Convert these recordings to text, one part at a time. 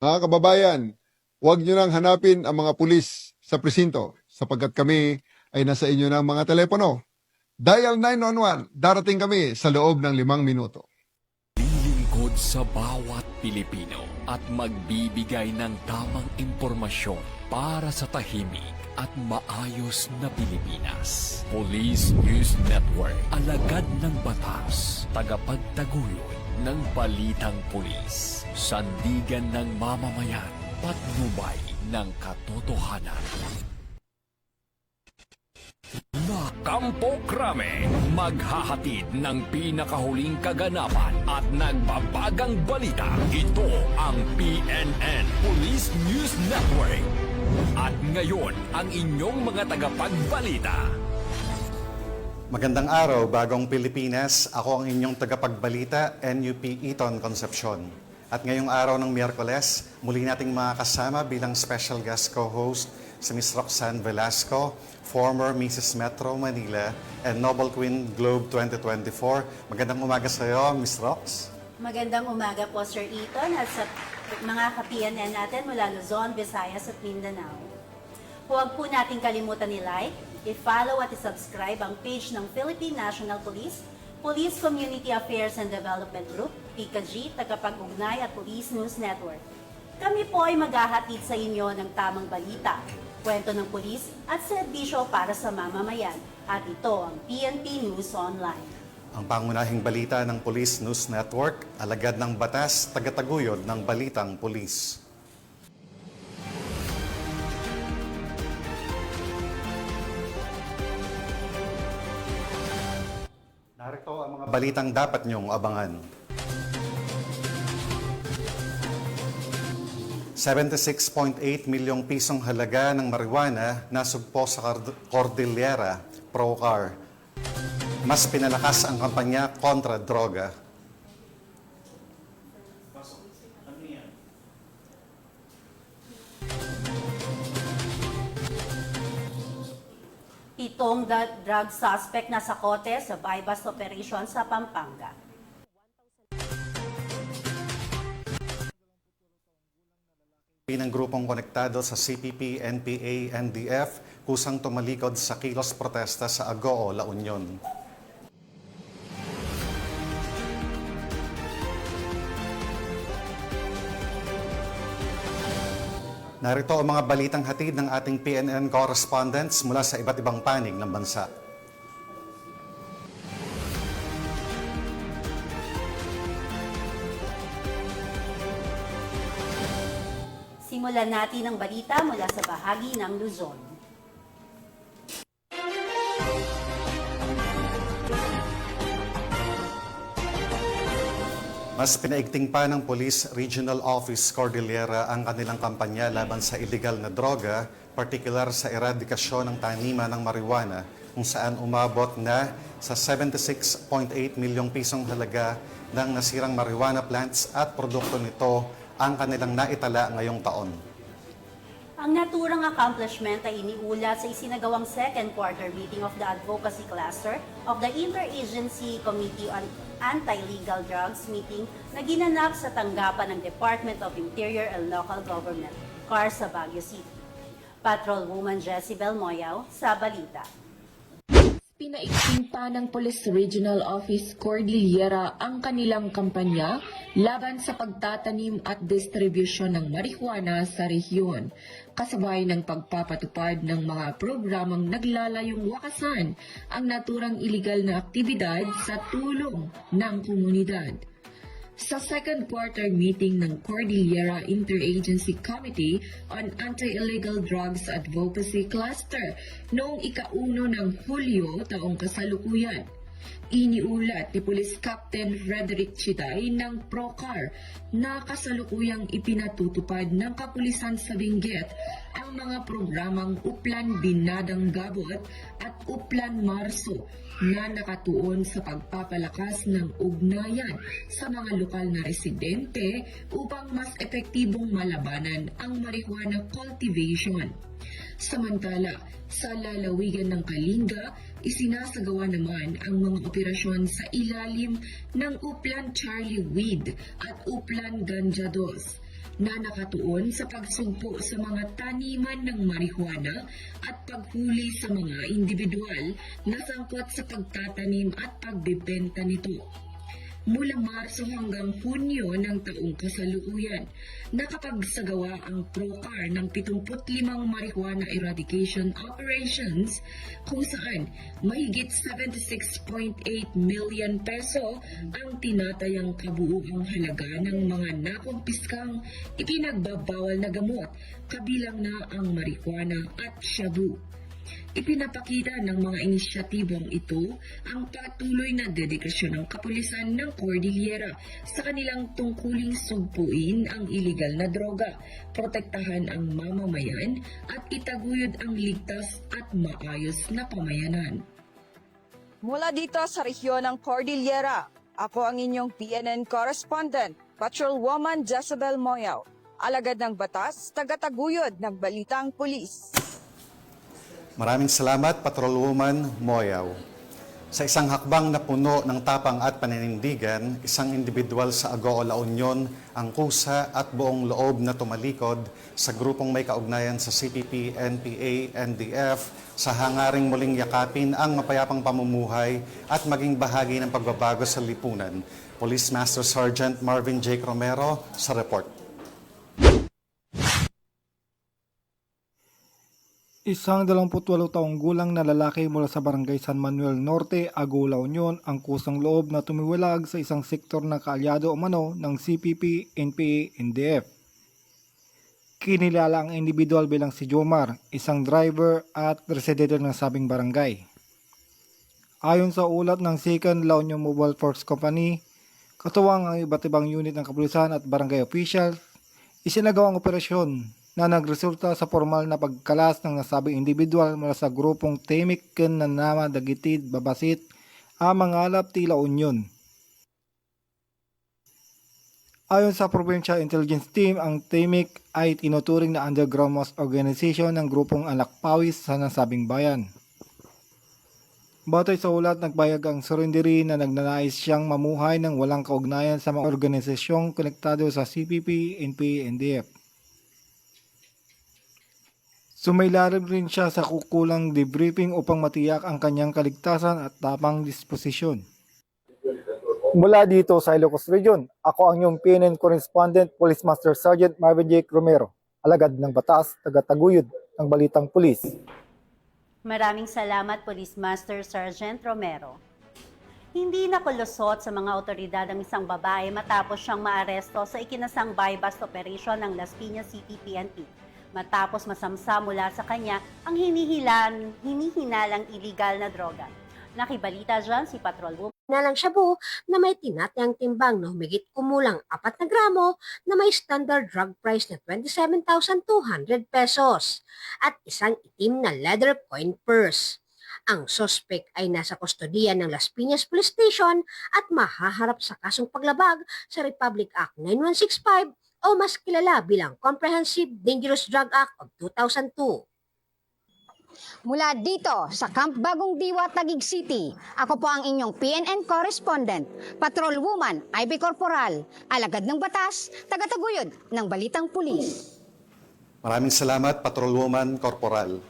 Mga kababayan, huwag nyo nang hanapin ang mga pulis sa presinto sapagkat kami ay nasa inyo ng mga telepono. Dial 911, darating kami sa loob ng 5 minuto. Lilingkod sa bawat Pilipino at magbibigay ng tamang impormasyon para sa tahimik at maayos na Pilipinas. Police News Network, alagad ng batas, tagapagtaguyod ng balitang pulis, sandigan ng mamamayan, patnubay ng katotohanan. Kampo Krame, maghahatid ng pinakahuling kaganapan at nagbabagang balita. Ito ang PNN Police News Network. At ngayon, ang inyong mga tagapagbalita. Magandang araw, Bagong Pilipinas. Ako ang inyong tagapagbalita, NUP Eton Concepcion. At ngayong araw ng Miyerkules, muli nating makakasama bilang special guest co-host si Ms. Roxanne Velasco, former Mrs. Metro Manila and Nobel Queen Globe 2024. Magandang umaga sa iyo, Ms. Rox. Magandang umaga po, Sir Eton, at sa mga ka-PNN natin mula Luzon, Visayas at Mindanao. Huwag po natin kalimutan i-like, i-follow at i-subscribe ang page ng Philippine National Police, Police Community Affairs and Development Group, PCAG, Tagapag-ugnay at Police News Network. Kami po ay maghahatid sa inyo ng tamang balita, kwento ng pulis at serbisyo para sa mamamayan. At ito ang PNP News Online. Ang pangunahing balita ng Police News Network, alagad ng batas, tagataguyod ng balitang pulis. Narito ang mga balitang dapat niyong abangan. 76.8 milyong pisong halaga ng marijuana nasugpo sa Cordillera, Procar. Mas pinalakas ang kampanya kontra droga. Pitong drug suspect na sakote sa buy-bust operation sa Pampanga. Ng grupong konektado sa CPP, NPA, NDF kusang tumalikod sa kilos protesta sa Agoo, La Union. Narito ang mga balitang hatid ng ating PNN correspondents mula sa iba't ibang panig ng bansa. Simulan natin ang balita mula sa bahagi ng Luzon. Mas pinaigting pa ng Police Regional Office Cordillera ang kanilang kampanya laban sa illegal na droga, partikular sa eradikasyon ng taniman ng marijuana, kung saan umabot na sa 76.8 milyong pisong halaga ng nasirang marijuana plants at produkto nito ang kanilang naitala ngayong taon. Ang naturang accomplishment ay iniulat sa isinagawang second quarter meeting of the Advocacy Cluster of the Interagency Committee on Anti-Legal Drugs meeting na ginanap sa tanggapan ng Department of Interior and Local Government, CAR sa Baguio City. Patrolwoman Jezebel Moyaw sa balita. Pinaigting pa ng Police Regional Office Cordillera ang kanilang kampanya laban sa pagtatanim at distribusyon ng marijuana sa rehiyon, kasabay ng pagpapatupad ng mga programang naglalayong wakasan ang naturang iligal na aktibidad sa tulong ng komunidad. Sa second quarter meeting ng Cordillera Interagency Committee on Anti-Illegal Drugs Advocacy Cluster noong ika-1 ng Hulyo taong kasalukuyan, iniulat ni Police Captain Frederick Chiday ng Procar na kasalukuyang ipinatutupad ng kapulisan sa Benguet ang mga programang Uplan Binadang Gabot at Uplan Marso na nakatuon sa pagpapalakas ng ugnayan sa mga lokal na residente upang mas epektibong malabanan ang marijuana cultivation. Samantala, sa lalawigan ng Kalinga, isinasagawa naman ang mga operasyon sa ilalim ng Uplan Charlie Weed at Uplan Ganja 2. na nakatuon sa pagsugpo sa mga taniman ng marijuana at paghuli sa mga individual na sangkot sa pagtatanim at pagbebenta nito. Mula Marso hanggang Hunyo ng taong kasalukuyan, nakapagsagawa ang PROCAR ng 75 marijuana eradication operations kung saan mahigit 76.8 million peso ang tinatayang kabuuang halaga ng mga nakumpiskang ipinagbabawal na gamot, kabilang na ang marijuana at shabu. Ipinapakita ng mga inisyatibong ito ang patuloy na dedikasyon ng kapulisan ng Cordillera sa kanilang tungkuling sugpuin ang iligal na droga, protektahan ang mamamayan at itaguyod ang ligtas at maayos na pamayanan. Mula dito sa rehiyon ng Cordillera, ako ang inyong PNN correspondent, Patrolwoman Jezebel Moyaw, alagad ng batas, tagataguyod ng Balitang Pulis. Maraming salamat, Patrolwoman Moyaw. Sa isang hakbang na puno ng tapang at paninindigan, isang individual sa Agoo La Union ang kusa at buong loob na tumalikod sa grupong may kaugnayan sa CPP, NPA, NDF sa hangaring muling yakapin ang mapayapang pamumuhay at maging bahagi ng pagbabago sa lipunan. Police Master Sergeant Marvin J. Romero sa report. Isang 28 taong gulang na lalaki mula sa Barangay San Manuel Norte, Agoo La Union ang kusang loob na tumiwalag sa isang sektor na kaalyado umano ng CPP, NPA, NDF. Kinilala ang individual bilang si Jomar, isang driver at residente ng sabing barangay. Ayon sa ulat ng 2nd La Union Mobile Force Company, katuwang ang iba't ibang unit ng kapulisan at barangay officials, isinagawa ang operasyon na nagresulta sa formal na pagkalas ng nasabing individual mula sa grupong Temik ken Nanama Dagitid Babasit Amangalap Tila Union. Ayon sa Provincial Intelligence Team, ang Temik ay tinuturing na underground mass organization ng grupong Anak Pawis sa nasabing bayan. Batay sa ulat, nagbayag ang surrenderi na nagnanais siyang mamuhay ng walang kaugnayan sa mga organisasyong konektado sa CPP, NPA, NDF. Sumailalim rin siya sa kukulang debriefing upang matiyak ang kanyang kaligtasan at tapang disposisyon. Mula dito sa Ilocos Region, ako ang iyong PNN correspondent, Police Master Sergeant Marvin J. Romero, alagad ng batas, tagataguyod ng Balitang Pulis. Maraming salamat, Police Master Sergeant Romero. Hindi nakulusot sa mga otoridad ang isang babae matapos siyang maaresto sa ikinasang buy-bust operation ng Las Piñas City PNP. Matapos masamsa mula sa kanya ang hinihinalang illegal na droga. Nakibalita dyan si Patrolwoman Nalang shabu na may tinatayang timbang na humigit kumulang 4 na gramo na may standard drug price na 27,200 pesos at isang itim na leather coin purse. Ang suspect ay nasa kustodiya ng Las Piñas Police Station at mahaharap sa kasong paglabag sa Republic Act 9165 o mas kilala bilang Comprehensive Dangerous Drug Act of 2002. Mula dito sa Camp Bagong Diwa, Taguig City, ako po ang inyong PNN correspondent, Patrolwoman Ivy Corporal, alagad ng batas, tagataguyod ng Balitang Pulis. Maraming salamat, Patrolwoman Corporal.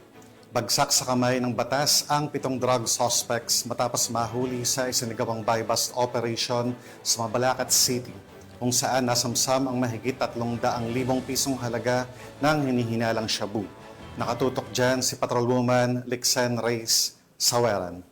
Bagsak sa kamay ng batas ang 7 drug suspects matapos mahuli sa isinagawang buy-bust operation sa Mabalacat City, kung saan nasamsam ang mahigit 300,000 pisong halaga ng hinihinalang shabu. Nakatutok dyan si Patrolwoman Lixen Reyes Saweran.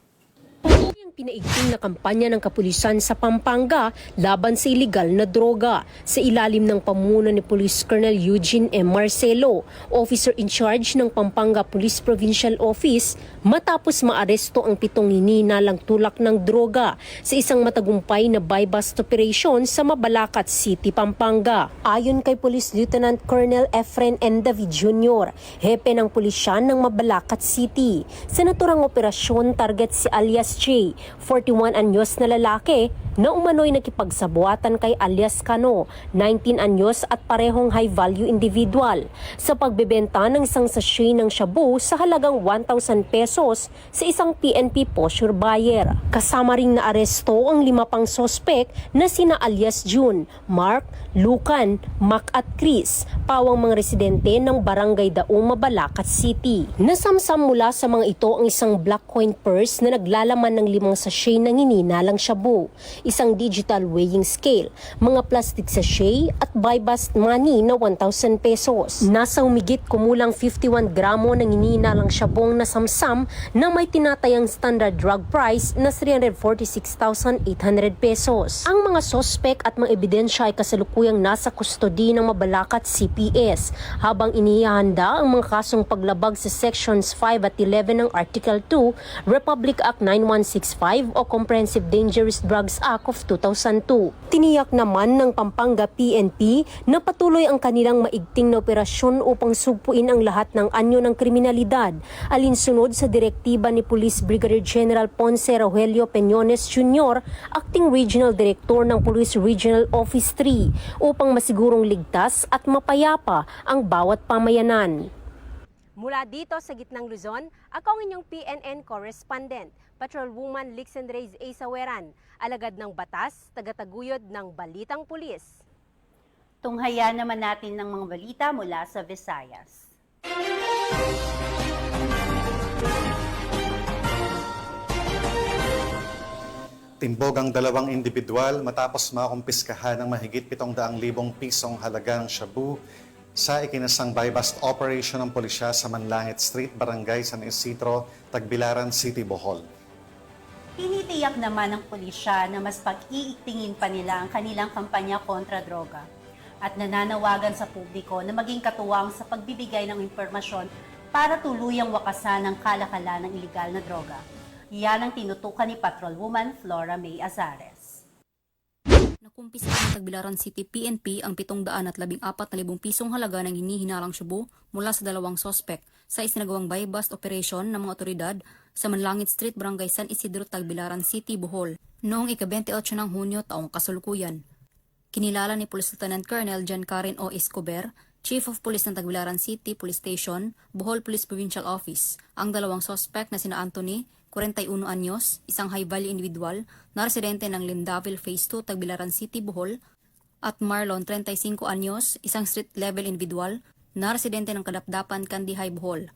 Pinaigting na kampanya ng kapulisan sa Pampanga laban sa iligal na droga sa ilalim ng pamumuno ni Police Colonel Eugene M. Marcelo, officer in charge ng Pampanga Police Provincial Office, matapos maaresto ang 7 hinihinalang tulak ng droga sa isang matagumpay na buy-bust operation sa Mabalacat City, Pampanga. Ayon kay Police Lieutenant Colonel Efren N. David Jr., hepe ng pulisyan ng Mabalacat City, sa naturang operasyon target si alias J, 41 anyos na lalaki na umano'y nakipagsabuatan kay alias Cano, 19 anyos at parehong high-value individual, sa pagbebenta ng isang sachet ng shabu sa halagang 1,000 pesos sa isang PNP posture buyer. Kasama ring naaresto ang 5 pang sospek na sina alias June, Mark, Lucan, Mac at Chris, pawang mga residente ng Barangay Dauma, Balacat City. Nasamsam mula sa mga ito ang isang black coin purse na naglalaman ng 5 sachet ng hininalang shabu, isang digital weighing scale, mga plastic sachet at buy-bust money na 1,000 pesos. Nasa humigit kumulang 51 gramo ng hininalang shabong nasamsam na may tinatayang standard drug price na 346,800 pesos. Ang mga sospek at mga ebidensya ay kasalukuyang nasa kustodi ng Mabalacat CPS habang inihahanda ang mga kasong paglabag sa Sections 5 at 11 ng Article 2, Republic Act 9165 o Comprehensive Dangerous Drugs Act of 2002. Tiniyak naman ng Pampanga PNP na patuloy ang kanilang maigting na operasyon upang sugpuin ang lahat ng anyo ng kriminalidad, alinsunod sa direktiba ni Police Brigadier General Ponce Rogelio Peñones Jr., Acting Regional Director ng Police Regional Office 3, upang masigurong ligtas at mapayapa ang bawat pamayanan. Mula dito sa gitnang Luzon, ako ang inyong PNN correspondent, Patrolwoman Lixen Reyes A. Saweran, alagad ng batas, tagataguyod ng Balitang Pulis. Tunghayan naman natin ng mga balita mula sa Visayas. Timbog ang 2 individual matapos makumpiskahan ng mahigit 700,000 pisong halaga ng shabu sa ikinasang buy-bust operation ng pulisya sa Manlangit Street, Barangay San Isidro, Tagbilaran City, Bohol. Tinitiyak naman ng pulisya na mas pag-iigtingin pa nila ang kanilang kampanya kontra droga at nananawagan sa publiko na maging katuwang sa pagbibigay ng impormasyon para tuluyang wakasan ang kalakalan ng iligal na droga. Yan ang tinutukan ni Patrolwoman Flora May Azares. Nakumpisa ng Tagbilaran City PNP ang 714,000 pisong halaga ng hinihinalang shabu mula sa 2 sospek sa isinagawang buy-bust operation ng mga otoridad sa Manlangit Street, Barangay San Isidro, Tagbilaran City, Bohol, noong ika-28 ng Hunyo taong kasalukuyan. Kinilala ni Police Lieutenant Colonel John Karen O. Escobar, Chief of Police ng Tagbilaran City Police Station, Bohol Police Provincial Office, ang 2 sospek na sina Anthony, 41 anyos, isang high-value individual na residente ng Lindaville Phase 2, Tagbilaran City, Bohol, at Marlon, 35 anyos, isang street-level individual na residente ng Kadapdapan, Kandihay, Bohol.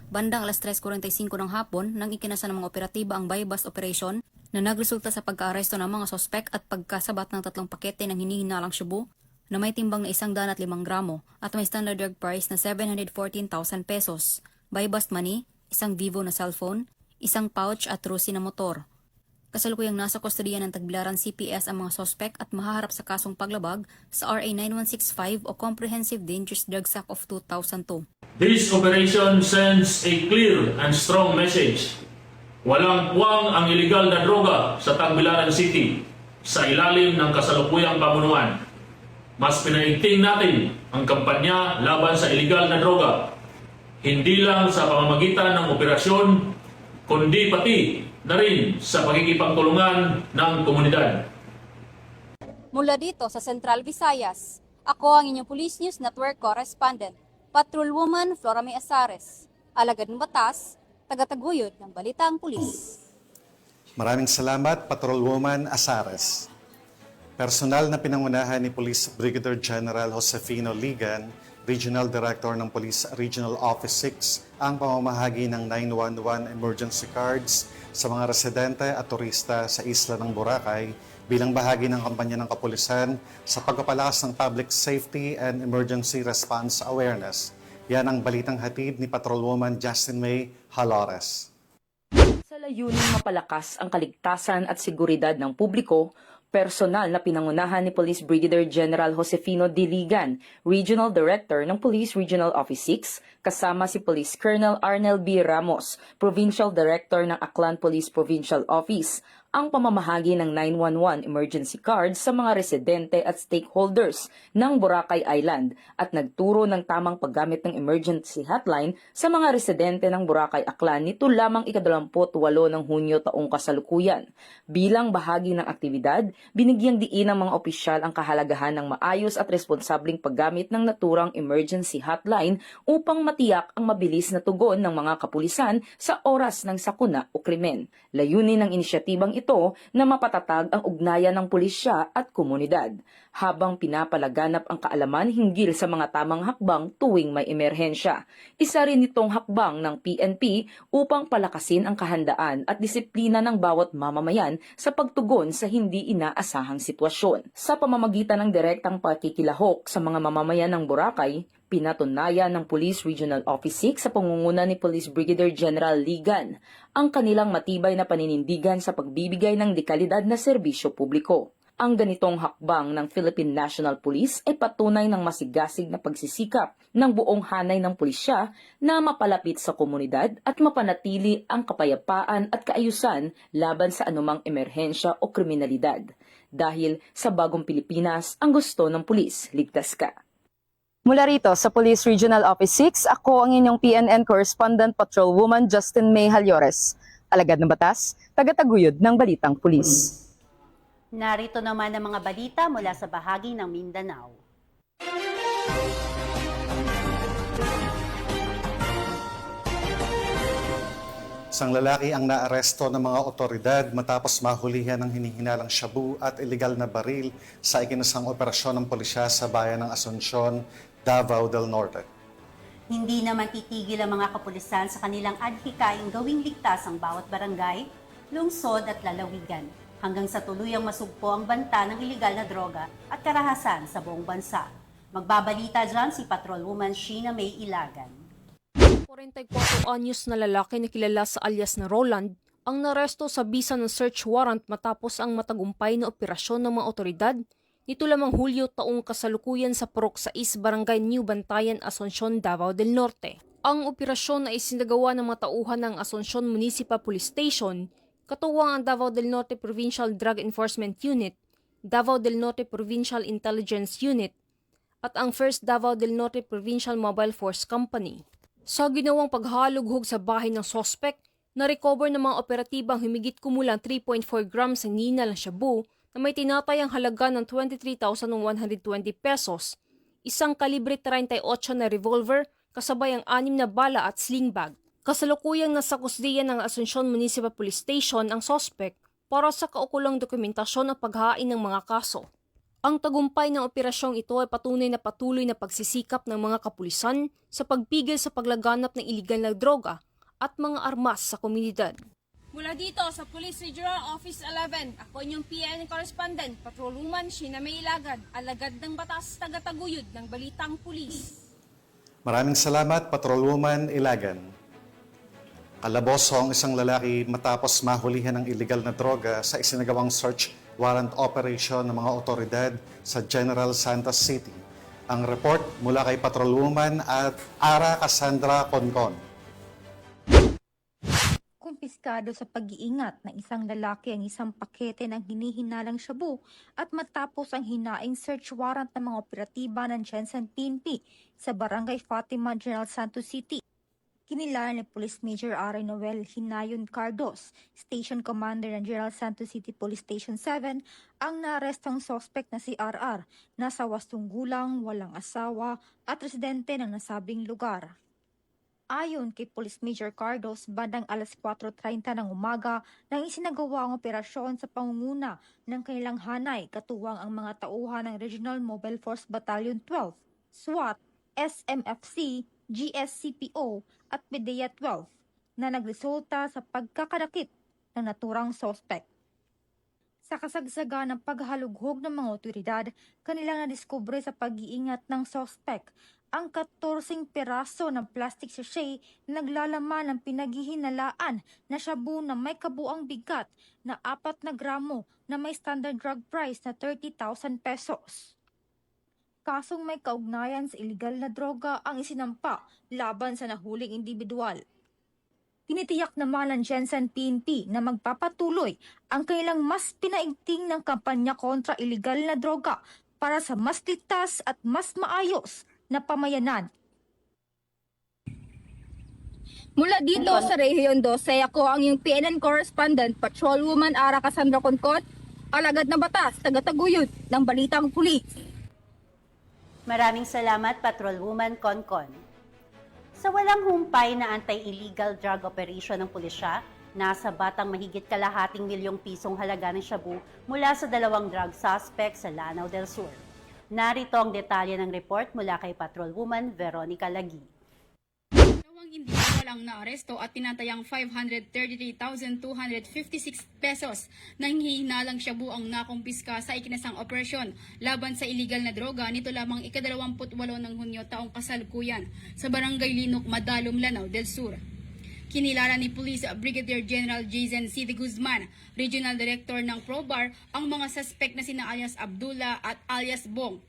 Bandang alas 3:45 ng hapon nang ikinasa ng mga operatiba ang buy-bust operation na nagresulta sa pagka-aresto ng mga sospek at pagkasabat ng 3 pakete ng hinihinalang shabu na may timbang na 105 gramo at may standard drug price na 714,000 pesos, buy-bust money, isang Vivo na cellphone, isang pouch at rusi na motor. Kasalukuyang nasa kustodiya ng Tagbilaran CPS ang mga sospek at mahaharap sa kasong paglabag sa RA 9165 o Comprehensive Dangerous Drugs Act of 2002. This operation sends a clear and strong message. Walang puwang ang iligal na droga sa Tagbilaran City sa ilalim ng kasalukuyang pamunuan. Mas pinaigting natin ang kampanya laban sa iligal na droga, hindi lang sa pamamagitan ng operasyon, kundi pati na rin sa pagkikipagtulungan ng komunidad. Mula dito sa Central Visayas, ako ang inyong Police News Network correspondent, Patrolwoman Flora May Azares, alagad ng batas, tagataguyod ng Balitang Pulis. Maraming salamat, Patrolwoman Azares. Personal na pinangunahan ni Police Brigadier General Josefino Ligan, Regional Director ng Police Regional Office 6, ang pamamahagi ng 911 emergency cards sa mga residente at turista sa isla ng Boracay bilang bahagi ng kampanya ng kapulisan sa pagpapalakas ng public safety and emergency response awareness. Yan ang balitang hatid ni Patrolwoman Justin May Halores. Sa layuning mapalakas ang kaligtasan at seguridad ng publiko, personal na pinangunahan ni Police Brigadier General Josefino Diligan, Regional Director ng Police Regional Office 6, kasama si Police Colonel Arnel B. Ramos, Provincial Director ng Aklan Police Provincial Office, ang pamamahagi ng 911 emergency cards sa mga residente at stakeholders ng Boracay Island at nagturo ng tamang paggamit ng emergency hotline sa mga residente ng Boracay Aklan nito lamang ika-28 ng Hunyo taong kasalukuyan. Bilang bahagi ng aktibidad, binigyang diin ng mga opisyal ang kahalagahan ng maayos at responsabling paggamit ng naturang emergency hotline upang matiyak ang mabilis na tugon ng mga kapulisan sa oras ng sakuna o krimen. Layunin ng inisyatibang ito na mapatatag ang ugnayan ng pulisya at komunidad, habang pinapalaganap ang kaalaman hinggil sa mga tamang hakbang tuwing may emerhensya. Isa rin itong hakbang ng PNP upang palakasin ang kahandaan at disiplina ng bawat mamamayan sa pagtugon sa hindi inaasahang sitwasyon. Sa pamamagitan ng direktang pakikilahok sa mga mamamayan ng Boracay, pinatunayan ng Police Regional Office 6 sa pangunguna ni Police Brigadier General Ligan ang kanilang matibay na paninindigan sa pagbibigay ng dekalidad na serbisyo publiko. Ang ganitong hakbang ng Philippine National Police ay patunay ng masigasig na pagsisikap ng buong hanay ng pulisya na mapalapit sa komunidad at mapanatili ang kapayapaan at kaayusan laban sa anumang emerhensya o kriminalidad. Dahil sa bagong Pilipinas, ang gusto ng pulis, ligtas ka. Mula rito sa Police Regional Office 6, ako ang inyong PNN Correspondent Patrolwoman Justin May Halyores. Alagad ng batas, tagataguyod ng Balitang Pulis. Narito naman ang mga balita mula sa bahagi ng Mindanao. Isang lalaki ang naaresto ng mga otoridad matapos mahulihan ng hinihinalang shabu at ilegal na baril sa ikinasang operasyon ng pulisya sa bayan ng Asuncion, Davao del Norte. Hindi naman titigil ang mga kapulisan sa kanilang adhikaing gawing ligtas ang bawat barangay, lungsod at lalawigan, hanggang sa tuluyang masugpo ang banta ng ilegal na droga at karahasan sa buong bansa. Magbabalita dyan si Patrolwoman Sheena May Ilagan. 44 anyos na lalaki na kilala sa alias na Roland ang naresto sa bisa ng search warrant matapos ang matagumpay na operasyon ng mga otoridad nito lamang Hulyo taong kasalukuyan sa Purok 6, Barangay New Bantayan, Asuncion, Davao del Norte. Ang operasyon ay isinagawa ng mga tauhan ng Asuncion Municipal Police Station, katuwang ang Davao del Norte Provincial Drug Enforcement Unit, Davao del Norte Provincial Intelligence Unit, at ang 1st Davao del Norte Provincial Mobile Force Company. Sa ginawang paghalughog sa bahay ng sospek, na-recover ng mga operatibang humigit kumulang 3.4 grams ng ninal ng shabu na may tinatayang halaga ng 23,120 pesos, isang kalibre 38 na revolver kasabay ang 6 na bala at sling bag. Kasalukuyang nasa kusdiyan ng Asuncion Municipal Police Station ang sospek para sa kaukulang dokumentasyon at paghain ng mga kaso. Ang tagumpay ng operasyong ito ay patunay na patuloy na pagsisikap ng mga kapulisan sa pagpigil sa paglaganap ng iligal na droga at mga armas sa komunidad. Mula dito sa Police Regional Office 11, ako inyong PNN Correspondent, Patrolwoman Sheena May Ilagad, alagad ng batas, tagataguyod ng Balitang Pulis. Maraming salamat, Patrolwoman Ilagan. Kalaboso ang isang lalaki matapos mahulihan ng iligal na droga sa isinagawang search warrant operation ng mga otoridad sa General Santos City. Ang report mula kay Patrolwoman at Ara Cassandra Concon. Kumpiskado sa pag-iingat ng isang lalaki ang isang pakete ng hinihinalang shabu at matapos ang hinaing search warrant ng mga operatiba ng Jensen PNP sa Barangay Fatima, General Santos City. Kinilala ni Police Major R. Noel Hinayon Cardos, Station Commander ng General Santos City Police Station 7, ang naarestong suspect na si RR, nasa 80 gulang, walang asawa at residente ng nasabing lugar. Ayon kay Police Major Cardos, bandang alas 4:30 ng umaga nang isinagawa ang operasyon sa pangunguna ng kanilang hanay katuwang ang mga tauhan ng Regional Mobile Force Battalion 12, SWAT, SMFC, GSCPO at PDEA 12 na nagresulta sa pagkakadakip ng naturang sospek. Sa kasagsagan ng paghalughog ng mga otoridad, kanilang nadiskubre sa pag-iingat ng sospek ang 14 piraso ng plastic sachet na naglalaman ng pinaghihinalaan na shabu na may kabuang bigat na 4 na gramo na may standard drug price na 30,000 pesos. Kasong may kaugnayan sa iligal na droga ang isinampa laban sa nahuling individual. Tinitiyak naman ng Jensen PNP na magpapatuloy ang kailang mas pinaigting ng kampanya kontra iligal na droga para sa mas ligtas at mas maayos na pamayanan. Mula dito sa Rehiyon 12, ako ang iyong PNN correspondent, Patrolwoman Ara Cassandra Concon, alagad na batas, tagataguyod ng Balitang Pulis. Maraming salamat, Patrolwoman Concon. Sa walang humpay na anti-illegal drug operation ng pulisya, nasa batang mahigit kalahating milyong pisong halaga ng shabu mula sa 2 drug suspects sa Lanao del Sur. Narito ang detalye ng report mula kay Patrolwoman Veronica Lagi. Dalawang individual ang naaresto at tinatayang 533,256 pesos ng hihinalang shabu ang nakumpiska sa ikinasang operasyon laban sa iligal na droga nito lamang ika-28 ng Hunyo taong kasalukuyan sa Barangay Linok, Madalum, Lanao del Sur. Kinilala ni Police Brigadier General Jason C. de Guzman, Regional Director ng PROBAR, ang mga suspect na sina alias Abdullah at alias Bong.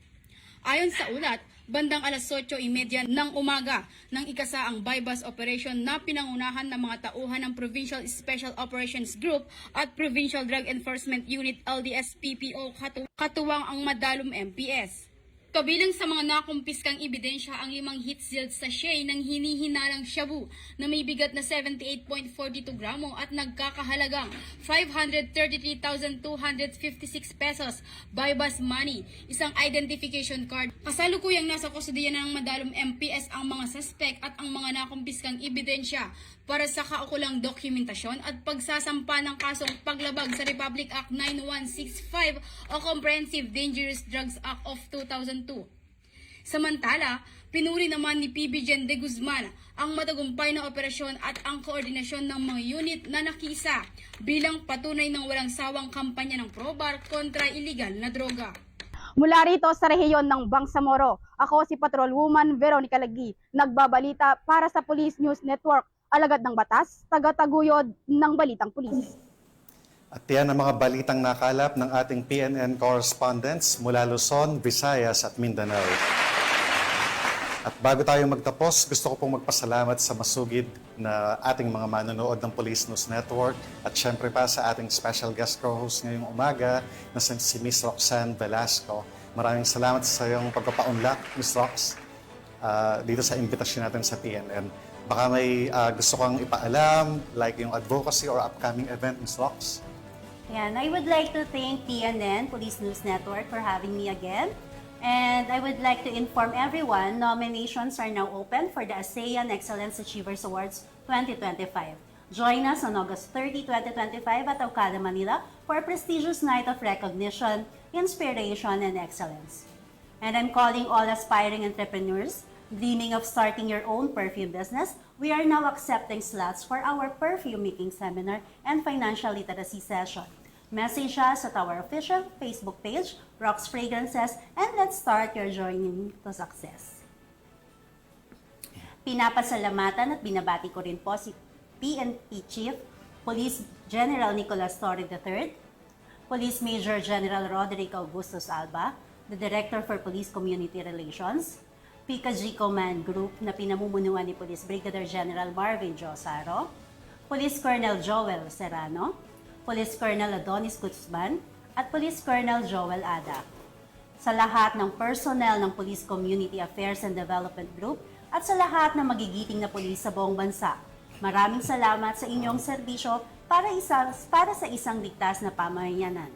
Ayon sa ulat, bandang alas 8:30 ng umaga nang ikasa ang bypass operation na pinangunahan ng mga tauhan ng Provincial Special Operations Group at Provincial Drug Enforcement Unit LDS-PPO katuwang ang Madalum MPS. Kabilang sa mga nakumpiskang ebidensya ang 5 hit-sealed sachet ng hinihinalang shabu na may bigat na 78.42 gramo at nagkakahalagang 533,256 pesos, bypass money, isang identification card. Kasalukuyang nasa kustudiya ng Madalum MPS ang mga suspect at ang mga nakumpiskang ebidensya para sa kaukulang dokumentasyon at pagsasampa ng kasong paglabag sa Republic Act 9165 o Comprehensive Dangerous Drugs Act of 2002. Samantala, pinuri naman ni PB Gen de Guzman ang matagumpay na operasyon at ang koordinasyon ng mga unit na nakisa bilang patunay ng walang sawang kampanya ng PROBAR kontra iligal na droga. Mula rito sa rehiyon ng Bangsamoro, ako si Patrolwoman Veronica Lagi, nagbabalita para sa Police News Network, alagad ng batas, tagataguyod ng Balitang Pulis. At yan ang mga balitang nakalap ng ating PNN correspondents mula Luzon, Visayas at Mindanao. At bago tayo magtapos, gusto ko pong magpasalamat sa masugid na ating mga manonood ng Police News Network at syempre pa sa ating special guest co-host ngayong umaga na si Miss Roxanne Velasco. Maraming salamat sa iyong pagpapaunlak, Miss Rox, dito sa imbitasyon natin sa PNN. Baka may gusto kang ipaalam, like yung advocacy or upcoming event, Miss Rox? Yan, I would like to thank PNN, Police News Network, for having me again. And I would like to inform everyone, nominations are now open for the ASEAN Excellence Achievers Awards 2025. Join us on August 30, 2025 at Ocada, Manila for a prestigious night of recognition, inspiration, and excellence. And I'm calling all aspiring entrepreneurs dreaming of starting your own perfume business. We are now accepting slots for our perfume making seminar and financial literacy session. Message us at our official Facebook page, Rox Fragrances, and let's start your journey to success. Pinapasalamatan at binabati ko rin po si PNP Chief Police General Nicolas Torre III, Police Major General Roderick Augustus Alba, the Director for Police Community Relations, PICA-G Command Group na pinamumunuan ni Police Brigadier General Marvin Josaro, Police Colonel Joel Serrano, Police Colonel Adonis Guzman, at Police Colonel Joel Ada. Sa lahat ng personnel ng Police Community Affairs and Development Group at sa lahat ng magigiting na pulis sa buong bansa, maraming salamat sa inyong serbisyo para sa isang ligtas na pamayanan.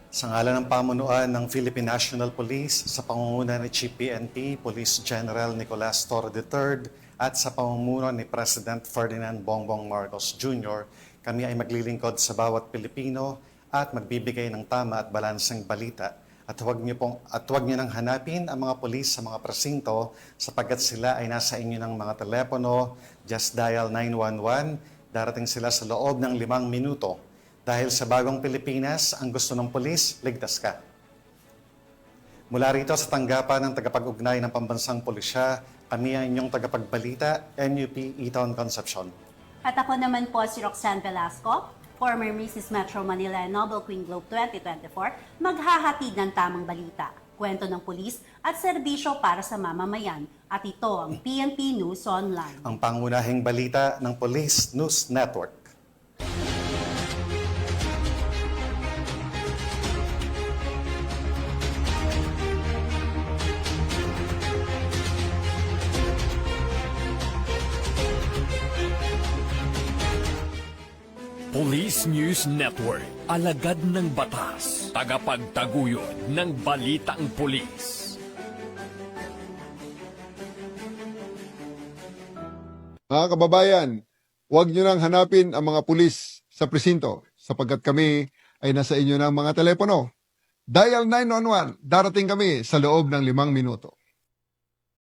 Sa ngalan ng pamunuan ng Philippine National Police, sa pangunguna ni Chief PNP, Police General Nicolas Torre III, at sa pamumuno ni President Ferdinand Bongbong Marcos Jr., kami ay maglilingkod sa bawat Pilipino at magbibigay ng tama at balanseng balita. At huwag niyo nang hanapin ang mga pulis sa mga presinto sapagkat sila ay nasa inyo ng mga telepono. Just dial 911. Darating sila sa loob ng 5 minuto. Dahil sa bagong Pilipinas, ang gusto ng pulis, ligtas ka. Mula rito sa tanggapan ng tagapag-ugnay ng Pambansang Pulisya, kami ang inyong tagapagbalita, NUP Eton Concepcion. At ako naman po si Roxanne Velasco, former Mrs. Metro Manila and Noble Queen Globe 2024, maghahatid ng tamang balita. kwento ng pulis at serbisyo para sa mamamayan. At ito ang PNP News Online. Ang pangunahing balita ng Police News Network. Police News Network, alagad ng batas, tagapagtaguyod ng balitang pulis. Mga kababayan, huwag nyo nang hanapin ang mga pulis sa presinto sapagkat kami ay nasa inyo ng mga telepono. Dial 911, darating kami sa loob ng 5 minuto.